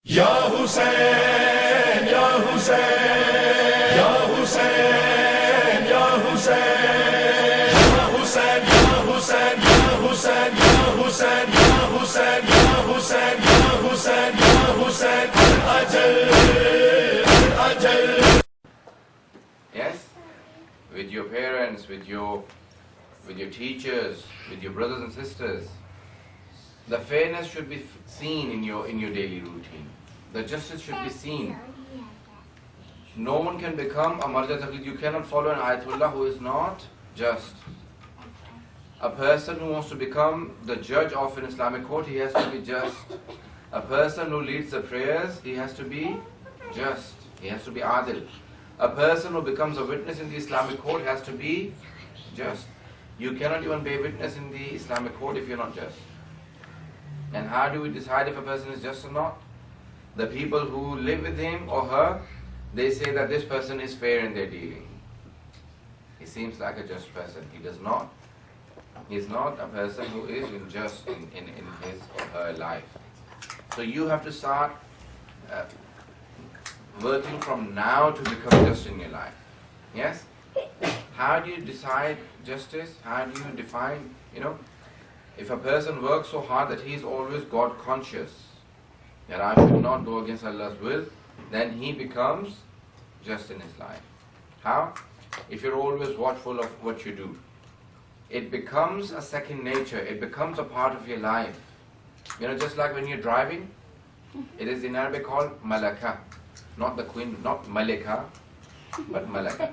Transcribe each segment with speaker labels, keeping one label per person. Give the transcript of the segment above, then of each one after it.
Speaker 1: Ya Hussein, Ya Hussein, Ya Hussein, Ya Hussein, Ya Hussein, Ya Hussein, Ya Hussein, Ya Hussein, Ya Hussein, Ya Hussein, Ya Hussein, Ya Hussein, Ajal, Ajal.
Speaker 2: Yes? With your parents, with your teachers, with your brothers and sisters. The fairness should be seen in your daily routine. The justice should be seen. No one can become a marja taqlid. You cannot follow an ayatullah who is not just. A person who wants to become the judge of an Islamic court, he has to be just. A person who leads the prayers, he has to be just. He has to be adil. A person who becomes a witness in the Islamic court has to be just. You cannot even bear witness in the Islamic court if you're not just. And how do we decide if a person is just or not? The people who live with him or her, they say that this person is fair in their dealing. He seems like a just person. He does not. He is not a person who is unjust in his or her life. So you have to start working from now to become just in your life. Yes? How do you decide justice? How do you define, if a person works so hard that he is always God conscious, that I should not go against Allah's will, then he becomes just in his life. How? If you're always watchful of what you do, it becomes a second nature, it becomes a part of your life. Just like when you're driving, it is in Arabic called malaka, not the queen, not malika, but malaka,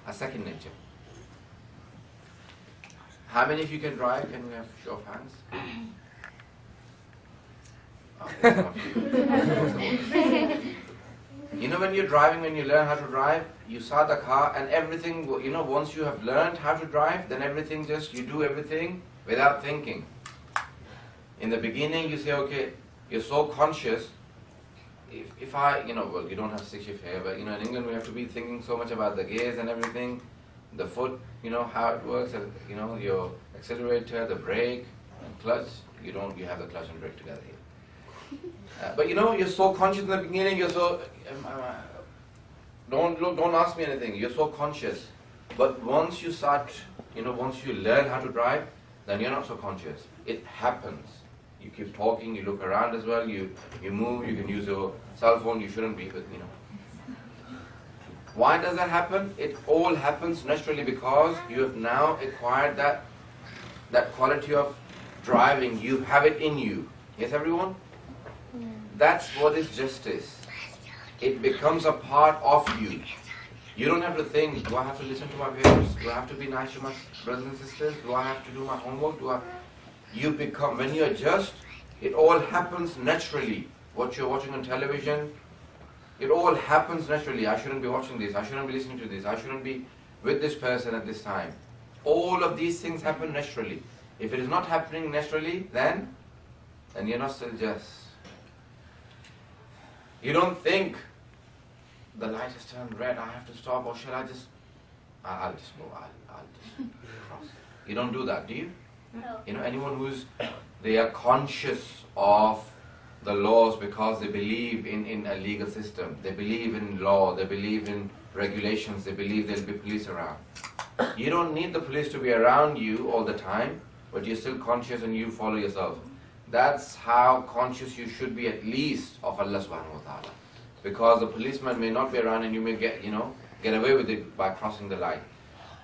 Speaker 2: a second nature. How many of you can drive? Can we have show of hands? When you're driving, when you learn how to drive, you start the car and everything, once you have learned how to drive, then everything you do everything without thinking. In the beginning, you say, okay, you're so conscious. If I, you don't have 6 shift here, but in England we have to be thinking so much about the gears and everything, the foot, how it works, your accelerator, the brake, and clutch. You have the clutch and brake together here. But you're so conscious in the beginning, you're so, don't ask me anything, you're so conscious. But once you start, once you learn how to drive, then you're not so conscious. It happens. You keep talking, you look around as well, you move, you can use your cell phone, you shouldn't be, but Why does that happen? It all happens naturally because you have now acquired that quality of driving. You have it in you. Yes, everyone? That's what is justice. It becomes a part of you. You don't have to think, do I have to listen to my parents? Do I have to be nice to my brothers and sisters? Do I have to do my homework? You become, when you're just, it all happens naturally. What you're watching on television, it all happens naturally. I shouldn't be watching this. I shouldn't be listening to this. I shouldn't be with this person at this time. All of these things happen naturally. If it is not happening naturally, then you're not still just. You don't think, the light has turned red, I have to stop, or shall I just, I'll just go, I'll just cross. You don't do that, do you? No. Anyone they are conscious of the laws because they believe in a legal system. They believe in law, they believe in regulations, they believe there'll be police around. You don't need the police to be around you all the time, but you're still conscious and you follow yourself. That's how conscious you should be, at least, of Allah subhanahu wa ta'ala. Because the policeman may not be around and you may get away with it by crossing the line.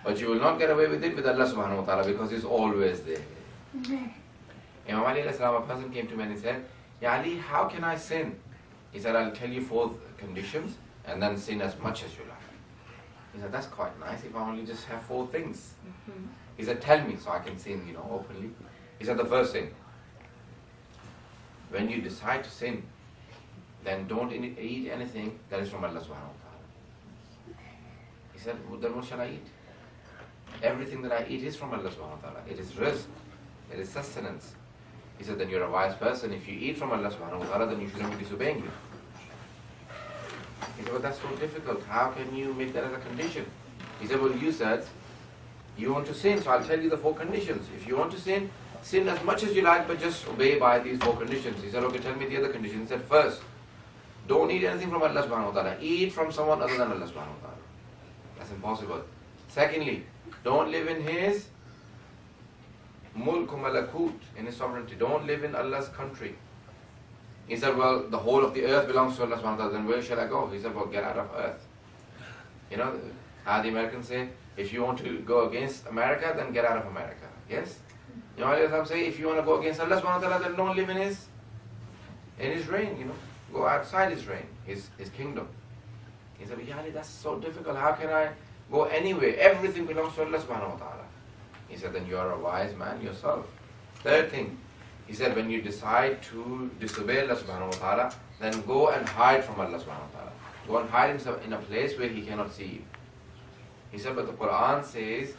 Speaker 2: But you will not get away with it with Allah subhanahu wa ta'ala because He's always there. Imam Ali alayhi salam, a person came to me and he said, Ya Ali, how can I sin? He said, I'll tell you 4 conditions and then sin as much as you like. He said, that's quite nice if I only just have 4 things. He said, tell me so I can sin, openly. He said, the first thing, when you decide to sin, then don't eat anything that is from Allah subhanahu wa ta'ala. He said, well, then what shall I eat? Everything that I eat is from Allah subhanahu wa ta'ala. It is rizq, it is sustenance. He said, then you're a wise person. If you eat from Allah subhanahu wa ta'ala, then you shouldn't be disobeying you. He said, well, that's so difficult. How can you make that as a condition? He said, well, you said you want to sin, so I'll tell you the 4 conditions. If you want to sin as much as you like, but just obey by these 4 conditions. He said, okay, tell me the other conditions. He said, first, Don't eat anything from Allah subhanahu wa ta'ala. Eat from someone other than Allah subhanahu wa ta'ala. That's impossible. Secondly, don't live in his mulk malakut, in his sovereignty. Don't live in Allah's country. He said, well, the whole of the earth belongs to Allah subhanahu wa ta'ala, then where shall I go? He said, well, get out of earth. You know how the Americans say, if you want to go against America, then get out of America. Yes? You know what I'm saying? If you want to go against Allah subhanahu wa ta'ala, then don't live in his reign, you know. Go outside his reign, his kingdom. He said, yeah, that's so difficult. How can I go anywhere? Everything belongs to Allah subhanahu wa ta'ala. He said, then you are a wise man yourself. Third thing, he said, when you decide to disobey Allah subhanahu wa ta'ala, then go and hide from Allah subhanahu wa ta'ala. Go and hide himself in a place where he cannot see you. He said, but the Quran says,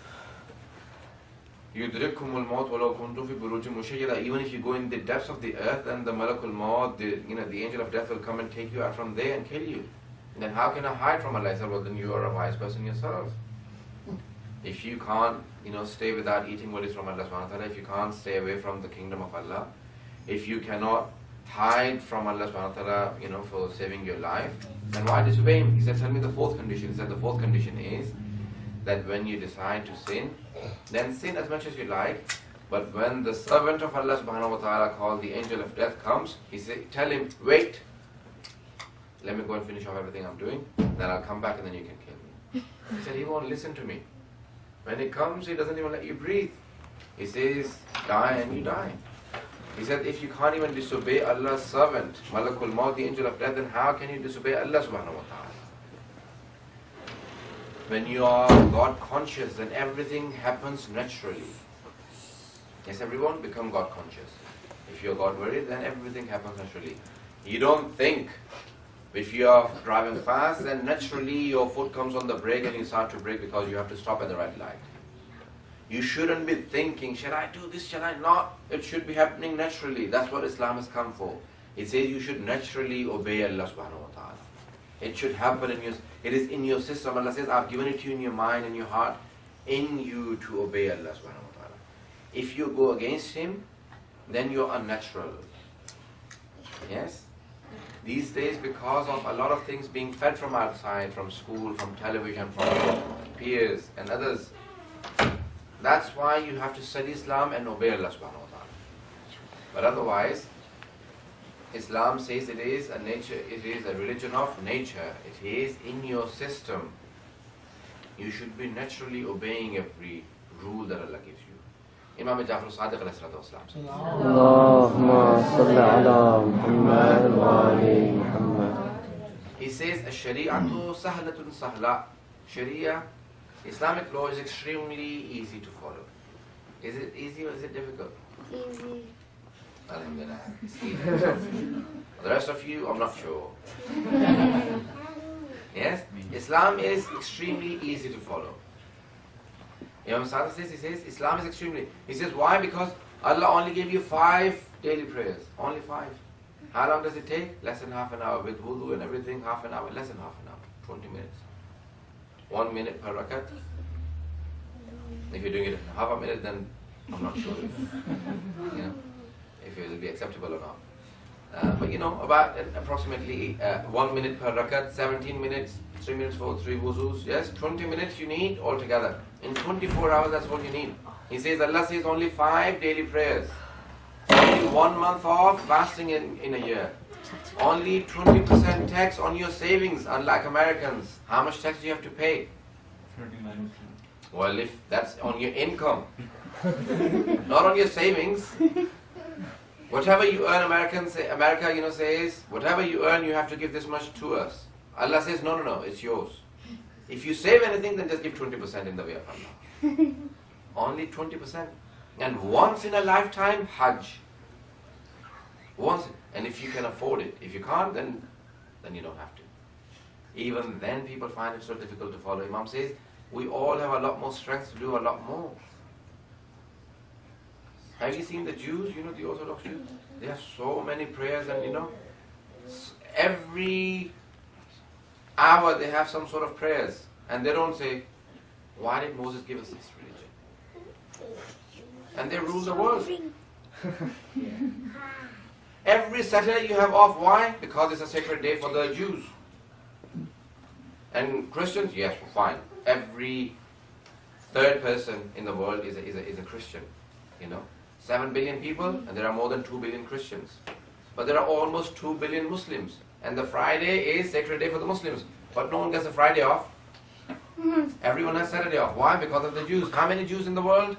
Speaker 2: يُدْرِكُمُ الْمَوْتُ وَلَوْ كُنْتُمْ فِي بُرُوجٍ مُشَيَّدَةٍ. Even if you go in the depths of the earth, then the Malakul Maut, the angel of death will come and take you out from there and kill you. And then how can I hide from Allah? He said, well, then you are a wise person yourself. If you can't, stay without eating what is from Allah subhanahu wa ta'ala, if you can't stay away from the kingdom of Allah, if you cannot hide from Allah subhanahu wa ta'ala, for saving your life, then why disobey him? He said, tell me the fourth condition. He said, the fourth condition is that when you decide to sin, then sin as much as you like, but when the servant of Allah subhanahu wa ta'ala called the angel of death comes, he said, tell him, wait, let me go and finish off everything I'm doing, then I'll come back and then you can kill me. He said, he won't listen to me. When he comes, he doesn't even let you breathe. He says, die and you die. He said, if you can't even disobey Allah's servant, Malakul Maut, the angel of death, then how can you disobey Allah subhanahu wa ta'ala? When you are God conscious, then everything happens naturally. Yes, everyone become God conscious. If you are God worried, then everything happens naturally. You don't think. If you are driving fast, then naturally your foot comes on the brake and you start to brake because you have to stop at the red light. You shouldn't be thinking, shall I do this, shall I not? It should be happening naturally. That's what Islam has come for. It says you should naturally obey Allah subhanahu wa ta'ala. It should happen in it is in your system. Allah says, I've given it to you in your mind and your heart, in you to obey Allah subhanahu wa ta'ala. If you go against him, then you're unnatural. Yes? These days, because of a lot of things being fed from outside, from school, from television, from your peers and others, that's why you have to study Islam and obey Allah subhanahu wa ta'ala. But otherwise, Islam says it is a religion of nature. It is in your system. You should be naturally obeying every rule that Allah gives you. Imam Jafar Sadiq alayhi salatu wasalam says,
Speaker 3: Allahumma salli ala Muhammad wa ali Muhammad.
Speaker 2: He says, Ash-Shari'atu sahlatun sahla. Sharia, Islamic law is extremely easy to follow. Is it easy or is it difficult?
Speaker 4: Easy.
Speaker 2: Alhamdulillah. It's easy. The rest of you, I'm not sure. Yes? Islam is extremely easy to follow. Imam Sadiq says, he says, Islam is extremely, he says, why? Because Allah only gave you 5 daily prayers. Only 5. How long does it take? Less than half an hour. With wudu and everything, half an hour. Less than half an hour. 20 minutes. 1 minute per rakat. If you're doing it in half a minute, then I'm not sure if it will be acceptable or not. But about approximately 1 minute per rakat, 17 minutes, 3 minutes for 3 wuzus. Yes, 20 minutes you need altogether. In 24 hours, that's what you need. He says, Allah says only 5 daily prayers. Only 1 month of fasting in a year. Only 20% tax on your savings, unlike Americans. How much tax do you have to pay?
Speaker 5: 39%.
Speaker 2: Well, if that's on your income, not on your savings. Whatever you earn, America says, whatever you earn, you have to give this much to us. Allah says, no, it's yours. If you save anything, then just give 20% in the way of Allah. Only 20%. And once in a lifetime, Hajj. Once, and if you can afford it. If you can't, then you don't have to. Even then, people find it so difficult to follow. Imam says, we all have a lot more strength to do a lot more. Have you seen the Jews, the Orthodox Jews? They have so many prayers and every hour they have some sort of prayers. And they don't say, why did Moses give us this religion? And they rule the world. Every Saturday you have off. Why? Because it's a sacred day for the Jews. And Christians, yes, fine. Every third person in the world is a Christian. 7 billion people, and there are more than 2 billion Christians. But there are almost 2 billion Muslims. And the Friday is sacred day for the Muslims. But no one gets a Friday off. Everyone has Saturday off. Why? Because of the Jews. How many Jews in the world?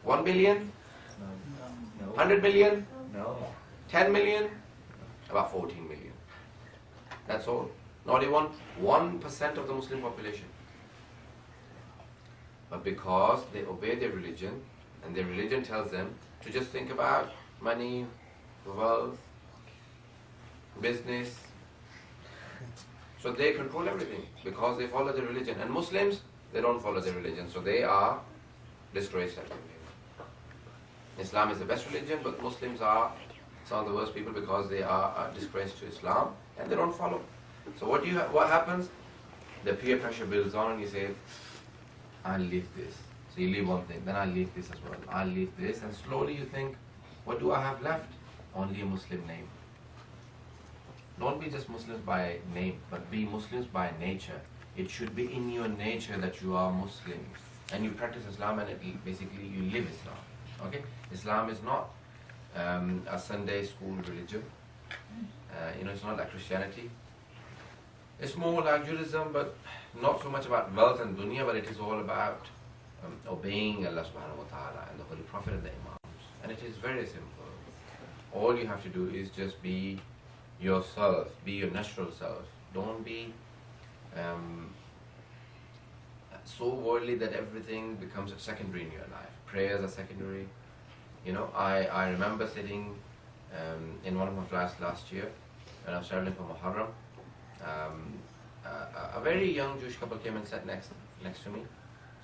Speaker 2: 1 billion? 100 million? 10 million? About 14 million. That's all. Not even 1% of the Muslim population. But because they obey their religion, and their religion tells them to just think about money, wealth, business. So they control everything because they follow their religion. And Muslims, they don't follow their religion. So they are disgraced everywhere. Islam is the best religion, but Muslims are some of the worst people because they are disgraced to Islam and they don't follow. So what happens? The peer pressure builds on and you say, I'll leave this. So you leave one thing, then I'll leave this as well. I'll leave this, and slowly you think, what do I have left? Only a Muslim name. Don't be just Muslims by name, but be Muslims by nature. It should be in your nature that you are Muslim. And you practice Islam and basically you live Islam. Okay? Islam is not a Sunday school religion. It's not like Christianity. It's more like Judaism, but not so much about wealth and dunya, but it is all about obeying Allah subhanahu wa ta'ala and the Holy Prophet and the Imams. And it is very simple. All you have to do is just be yourself, be your natural self. Don't be so worldly that everything becomes secondary in your life. Prayers are secondary. I remember sitting in one of my flights last year when I was traveling for Muharram. A very young Jewish couple came and sat next to me.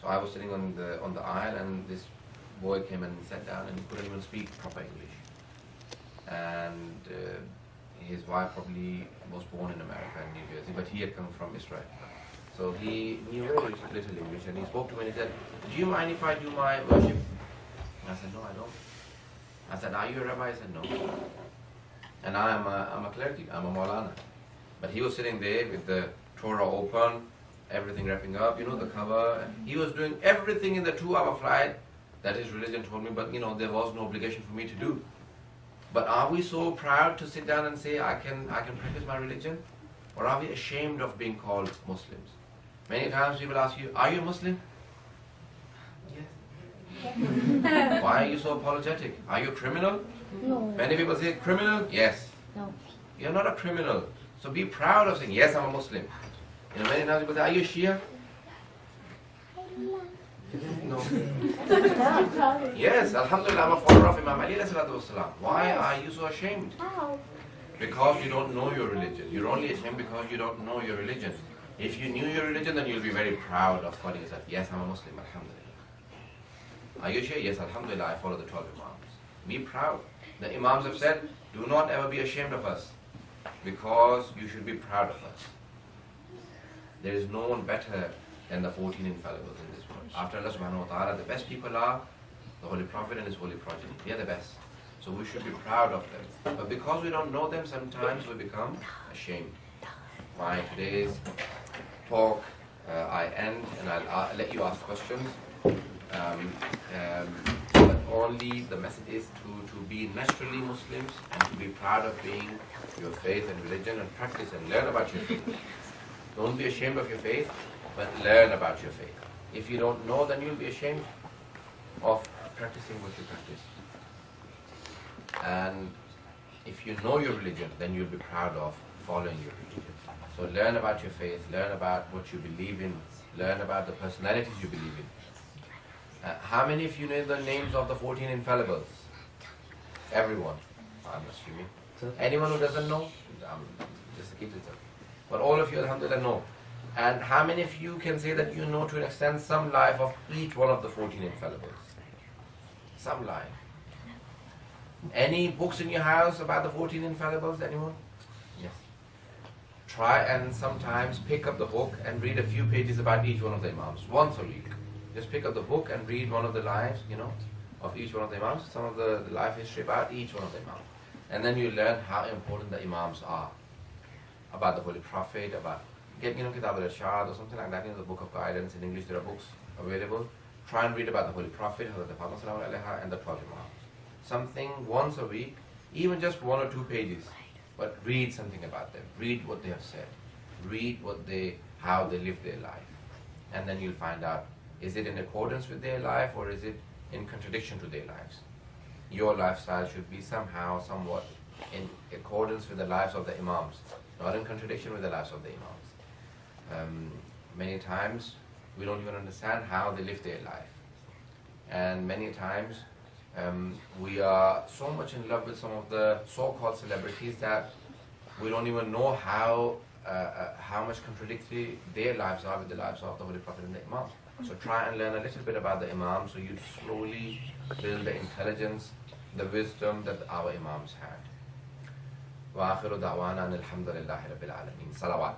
Speaker 2: So I was sitting on the aisle, and this boy came and sat down, and he couldn't even speak proper English. And his wife probably was born in America, in New Jersey, but he had come from Israel. So he knew very little English, and he spoke to me and he said, "Do you mind if I do my worship?" And I said, "No, I don't." I said, "Are you a rabbi?" He said, "No." And I'm a clergy, I'm a Maulana. But he was sitting there with the Torah open, everything wrapping up, the cover. He was doing everything in the 2-hour flight that his religion told me, but there was no obligation for me to do. But are we so proud to sit down and say, I can practice my religion? Or are we ashamed of being called Muslims? Many times people ask you, are you a Muslim? Yes. Why are you so apologetic? Are you a criminal?
Speaker 4: No.
Speaker 2: Many people say, criminal? Yes.
Speaker 4: No.
Speaker 2: You're not a criminal. So be proud of saying, yes, I'm a Muslim. Many times people say, are you Shia? No. Yes, Alhamdulillah, I'm a follower of Imam Ali alayhi salatu wasalam. Why are you so ashamed? Because you don't know your religion. You're only ashamed because you don't know your religion. If you knew your religion, then you'll be very proud of calling yourself, yes, I'm a Muslim, Alhamdulillah. Are you Shia? Yes, Alhamdulillah, I follow the 12 Imams. Be proud. The Imams have said, do not ever be ashamed of us, because you should be proud of us. There is no one better than the 14 infallibles in this world. After Allah subhanahu wa ta'ala, the best people are the Holy Prophet and his holy progeny. They are the best. So we should be proud of them. But because we don't know them, sometimes we become ashamed. My today's talk, I end and I'll let you ask questions. But only the message is to be naturally Muslims and to be proud of being your faith and religion and practice and learn about your faith. Don't be ashamed of your faith, but learn about your faith. If you don't know, then you'll be ashamed of practicing what you practice. And if you know your religion, then you'll be proud of following your religion. So learn about your faith, learn about what you believe in, learn about the personalities you believe in. How many of you know the names of the 14 infallibles? Everyone, I'm assuming. Anyone who doesn't know? Just keep it up. But all of you, alhamdulillah, know. And how many of you can say that you know to an extent some life of each one of the 14 infallibles? Some life. Any books in your house about the 14 infallibles? Anyone? Yes. Try and sometimes pick up the book and read a few pages about each one of the Imams, once a week. Just pick up the book and read one of the lives, of each one of the Imams, some of the life history about each one of the Imams. And then you learn how important the Imams are, about the Holy Prophet, about get Kitab al-Irshad or something like that, the book of guidance. In English there are books available. Try and read about the Holy Prophet, Hazrat Fatima sallallahu alaihi wasallam, and the 12 Imams. Something once a week, even just 1 or 2 pages, but read something about them. Read what they have said. Read how they live their life. And then you'll find out, is it in accordance with their life or is it in contradiction to their lives? Your lifestyle should be somehow, somewhat in accordance with the lives of the Imams, not in contradiction with the lives of the Imams. Many times we don't even understand how they live their life. And many times we are so much in love with some of the so-called celebrities that we don't even know how much contradictory their lives are with the lives of the Holy Prophet and the Imams. So try and learn a little bit about the Imams so you slowly build the intelligence, the wisdom that our Imams had. وآخر دعوانا أن الحمد لله رب العالمين. صلوات.